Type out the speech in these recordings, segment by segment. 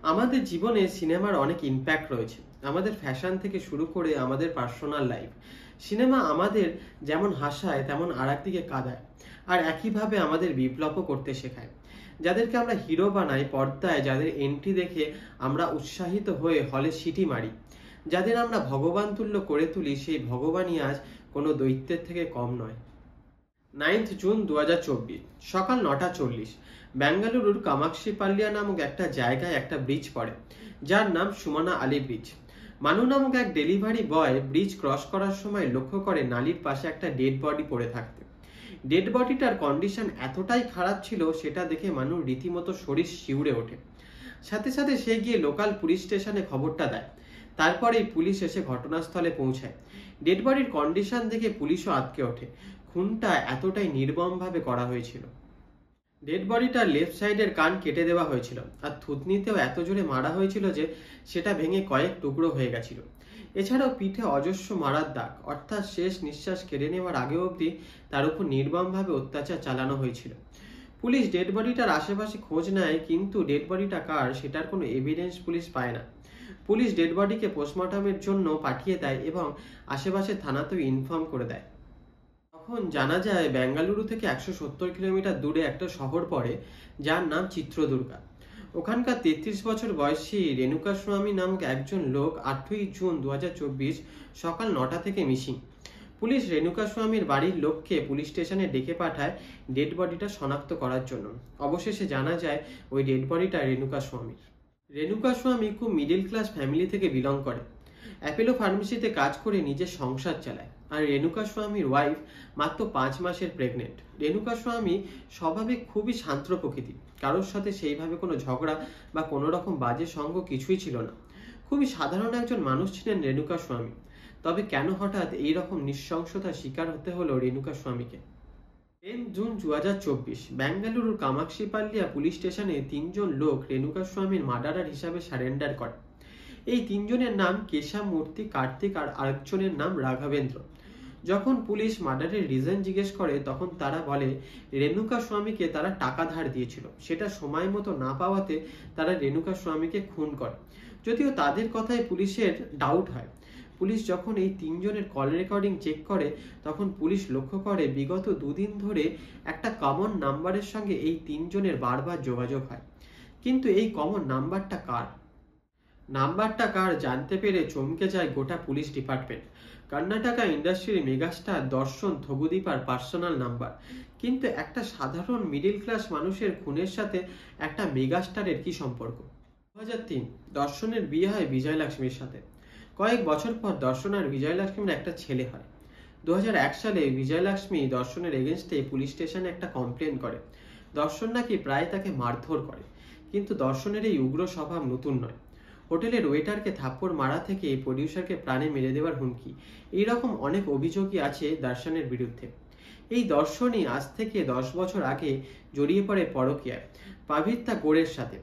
আমাদের জীবনে সিনেমার অনেক ইমপ্যাক্ট রয়েছে। আমাদের ফ্যাশন থেকে শুরু করে আমাদের পার্সোনাল লাইফ। সিনেমা আমাদের যেমন হাসায় তেমন আরেকদিকে কাঁদায়। আর একইভাবে আমাদের বিপ্লবও করতে শেখায়। যাদেরকে আমরা হিরো বানাই পর্দায়, যাদের এন্ট্রি দেখে আমরা উৎসাহিত হয়ে হলে সিটি মারি, যাদের আমরা ভগবান তুল্য করে তুলি, সেই ভগবানই আজ কোনো দৈত্যের থেকে কম নয়। 9 জুন 2024 সকাল 9:40 বেঙ্গালুরুর কামাক্ষী পাল্লিয়া নামক একটা জায়গায় একটা ব্রিজ পড়ে, যার নাম সুমনা আলী ব্রিজ। মানু নামক এক ডেলিভারি বয় ব্রিজ ক্রস করার সময় লক্ষ্য করে নালির পাশে একটা ডেড বডি পড়ে থাকতে। ডেড বডিটার কন্ডিশন এতটাই খারাপ ছিল, সেটা দেখে মানুর রীতিমতো শরীর শিউরে ওঠে। সাথে সাথে সে গিয়ে লোকাল পুলিশ স্টেশনে খবরটা দেয়। তারপরেই পুলিশ এসে ঘটনাস্থলে পৌঁছায়। ডেড বডির কন্ডিশন দেখে পুলিশও আঁতকে ওঠে। খুনটা এতটাই নির্মমভাবে করা হয়েছিল। ডেড বডিটার লেফট সাইডের কান কেটে দেওয়া হয়েছিল, আর থুতনিতেও এত জোরে মারা হয়েছিল যে সেটা ভেঙে কয়েক টুকরো হয়ে গেছিল। এছাড়াও পিঠে অজস্র মারার দাগ, অর্থাৎ শেষ নিঃশ্বাস কেড়ে নেওয়ার আগে অবধি তার উপর নির্মমভাবে অত্যাচার চালানো হয়েছিল। পুলিশ ডেড বডিটার আশেপাশে খোঁজ নেয়, কিন্তু ডেড বডিটা কার সেটার কোনো এভিডেন্স পুলিশ পায় না। পুলিশ ডেড বডিকে পোস্টমর্টমের জন্য পাঠিয়ে দেয় এবং আশেপাশের থানাতেও ইনফর্ম করে দেয়। তখন জানা যায় বেঙ্গালুরু থেকে 170 কিলোমিটার দূরে একটা শহর পড়ে, যার নাম চিত্রদুর্গা। ওখানকার 33 বছর বয়সী রেণুকা স্বামী নামক একজন লোক 8ই জুন 2024 সকাল 9টা থেকে মিসিং। পুলিশ রেণুকা স্বামীর বাড়ির লোককে পুলিশ স্টেশনে ডেকে পাঠায় ডেড বডিটা শনাক্ত করার জন্য। অবশেষে জানা যায় ওই ডেড বডিটা রেণুকা স্বামীর। রেণুকা স্বামী খুব মিডিল ক্লাস ফ্যামিলি থেকে বিলং করে। অ্যাপেলো ফার্মেসিতে কাজ করে নিজের সংসার চালায়। আর রেণুকা স্বামীর ওয়াইফ মাত্র 5 মাসের প্রেগনেন্ট। রেণুকা স্বামী স্বভাবে খুবই শান্ত প্রকৃতির, কারোর সাথে সেইভাবে কোনো ঝগড়া বা কোনো রকম বাজে সঙ্গ কিছুই ছিল না। খুবই সাধারণ একজন মানুষ ছিলেন রেণুকা স্বামী। তবে কেন হঠাৎ এইরকম নৃশংসতার শিকার হতে হলো রেণুকা স্বামীকে? 10 জুন 2024 বেঙ্গালুরুর কামাক্ষী পাল্লিয়া পুলিশ স্টেশনে 3 জন লোক রেণুকা স্বামীর মার্ডারার হিসাবে সারেন্ডার করে। এই 3 জনের নাম কেশব, মূর্তি, কার্তিক আর আরেকজনের নাম রাঘবেন্দ্র। যখন পুলিশ মার্ডারের রিজন জিজ্ঞেস করে, তখন তারা বলে রেণুকা স্বামীকে তারা টাকা ধার দিয়েছিল, সেটা সময় মতো না পাওয়াতে তারা রেণুকা স্বামীকে খুন করে। যদিও তাদের কথায় পুলিশের ডাউট হয়। পুলিশ যখন এই 3 জনের কল রেকর্ডিং চেক করে, তখন পুলিশ লক্ষ্য করে বিগত 2 দিন ধরে একটা কমন নাম্বারের সঙ্গে এই 3 জনের বারবার যোগাযোগ হয়। কিন্তু এই কমন নাম্বারটা কার জানতে পেরে চমকে যায় গোটা পুলিশ ডিপার্টমেন্ট। কর্ণাটকা ইন্ডাস্ট্রির মেগাস্টার দর্শন থগুদীপার পার্সোনাল নাম্বার। কিন্তু একটা সাধারণ মিডিল ক্লাস মানুষের খুনের সাথে একটা মেগাস্টারের কি সম্পর্ক? 2003 দর্শনের বিয়ে হয় বিজয়লক্ষ্মীর সাথে। কয়েক বছর পর দর্শন আর বিজয়লক্ষ্মীর একটা ছেলে হয়। 2001 সালে বিজয়লক্ষ্মী দর্শনের এগেনস্টে পুলিশ স্টেশনে একটা কমপ্লেন করে। দর্শন নাকি প্রায় তাকে মারধর করে। কিন্তু দর্শনের এই উগ্র স্বভাব নতুন নয়। হোটেলের ওয়েটারকে থাপ্পড় মারা থেকে প্রডিউসারকে প্রাণে মেরে দেওয়ার হুমকি, এইরকম অনেক অভিযোগই আছে দর্শনের বিরুদ্ধে। এই দর্শনই আজ থেকে 10 বছর আগে জড়িয়ে পড়ে পরকীয়ায় পাবিত্রা গোড়ের সাথে।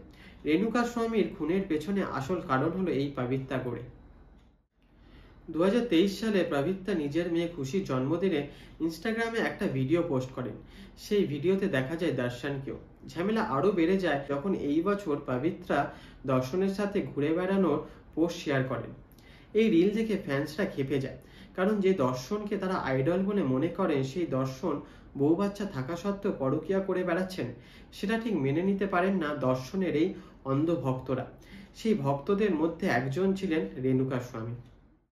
রেণুকা স্বামীর খুনের পেছনে আসল কারণ হলো এই পাবিত্রা গোড়ে। 2023 সালে পাবিত্রা নিজের মেয়ে খুশির জন্মদিনে ইনস্টাগ্রামে একটা ভিডিও পোস্ট করেন। সেই ভিডিওতে দেখা যায় দর্শনকেও। ঝামেলা আরো বেড়ে যায় যখন এই বছর পাবিত্রা দর্শনের সাথে ঘুরে বেড়ানোর পোস্ট শেয়ার করেন। এই রিল দেখে ফ্যান্সরা ক্ষেপে যায়, কারণ যে দর্শনকে তারা আইডল বলে মনে করেন, সেই দর্শন বউ বাচ্চা থাকা সত্ত্বেও পরকীয়া করে বেড়াচ্ছেন, সেটা ঠিক মেনে নিতে পারেন না দর্শনের এই অন্ধ ভক্তরা। সেই ভক্তদের মধ্যে একজন ছিলেন রেণুকা স্বামী।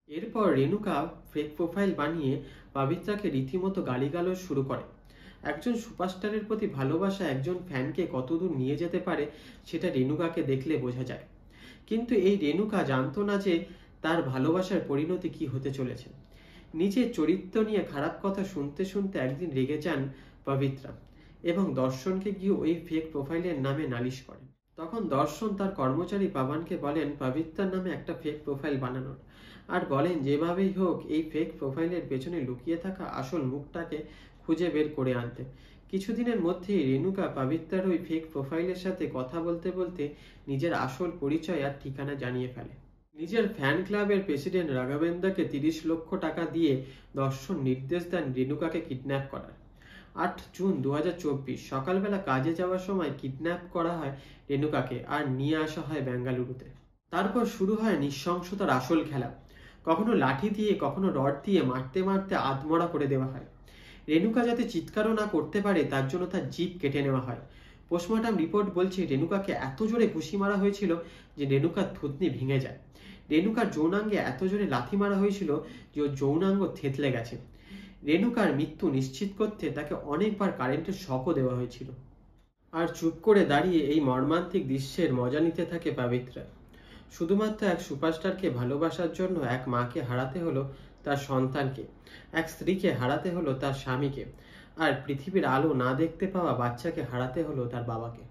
এরপর রেণুকা ফেক প্রোফাইল বানিয়ে পাবিত্রাকে রীতিমতো গালিগালাজ শুরু করে। একজন সুপারস্টারের প্রতি ভালোবাসা একজন ফ্যানকে কতদূর নিয়ে যেতে পারে, সেটা রেণুকাকে দেখলে বোঝা যায়। কিন্তু এই রেণুকা জানতো না যে তার ভালোবাসার পরিণতি কি হতে চলেছে। নিজের চরিত্র নিয়ে খারাপ কথা শুনতে শুনতে একদিন রেগে যান পবিত্রা এবং দর্শনকে গিয়ে ওই ফেক প্রোফাইলের নামে নালিশ করেন। তখন দর্শন তার কর্মচারী পাবানকে বলেন পবিত্রার নামে একটা ফেক প্রোফাইল বানানোর, আর বলেন যেভাবেই হোক এই ফেক প্রোফাইলের পেছনে লুকিয়ে থাকা আসল মুখটাকে খুঁজে বের করে আনতে। কিছুদিনের মধ্যেই রেণুকা পবিত্রার ওই ফেক প্রোফাইলের সাথে কথা বলতে বলতে নিজের আসল পরিচয় আর ঠিকানা জানিয়ে ফেলে। নিজের ফ্যান ক্লাবের প্রেসিডেন্ট রাঘবেন্দ্রকে 30 লক্ষ টাকা দিয়ে দর্শন নির্দেশ দেন রেণুকাকে কিডন্যাপ করার। 8 জুন 2024 সকালবেলা কাজে যাওয়ার সময় কিডন্যাপ করা হয় রেণুকাকে আর নিয়ে আসা হয় বেঙ্গালুরুতে। তারপর শুরু হয় নৃশংসতার আসল খেলা। কখনো লাঠি দিয়ে, কখনো রড দিয়ে মারতে মারতে আধমরা করে দেওয়া হয়। রেণুকা যাতে চিৎকারও না করতে পারে তার জন্য তার জিভ কেটে নেওয়া হয়। পোস্টমর্টম রিপোর্ট বলছে রেণুকাকে এত জোরে ঘুষি মারা হয়েছিল যে রেণুকার থুতনি ভেঙে যায়। রেণুকার যৌনাঙ্গে এত জোরে লাথি মারা হয়েছিল যে ওর যৌনাঙ্গ থেতলে গেছে। রেণুকার মৃত্যু নিশ্চিত করতে তাকে অনেকবার কারেন্টের শকও দেওয়া হয়েছিল। আর চুপ করে দাঁড়িয়ে এই মর্মান্তিক দৃশ্যের মজা নিতে থাকে পবিত্রা। শুধুমাত্র এক সুপারস্টারকে ভালোবাসার জন্য এক মাকে হারাতে হলো তার সন্তানকে, এক স্ত্রীকে হারাতে হলো তার স্বামীকে, আর পৃথিবীর আলো না দেখতে পাওয়া বাচ্চাকে হারাতে হলো তার বাবাকে।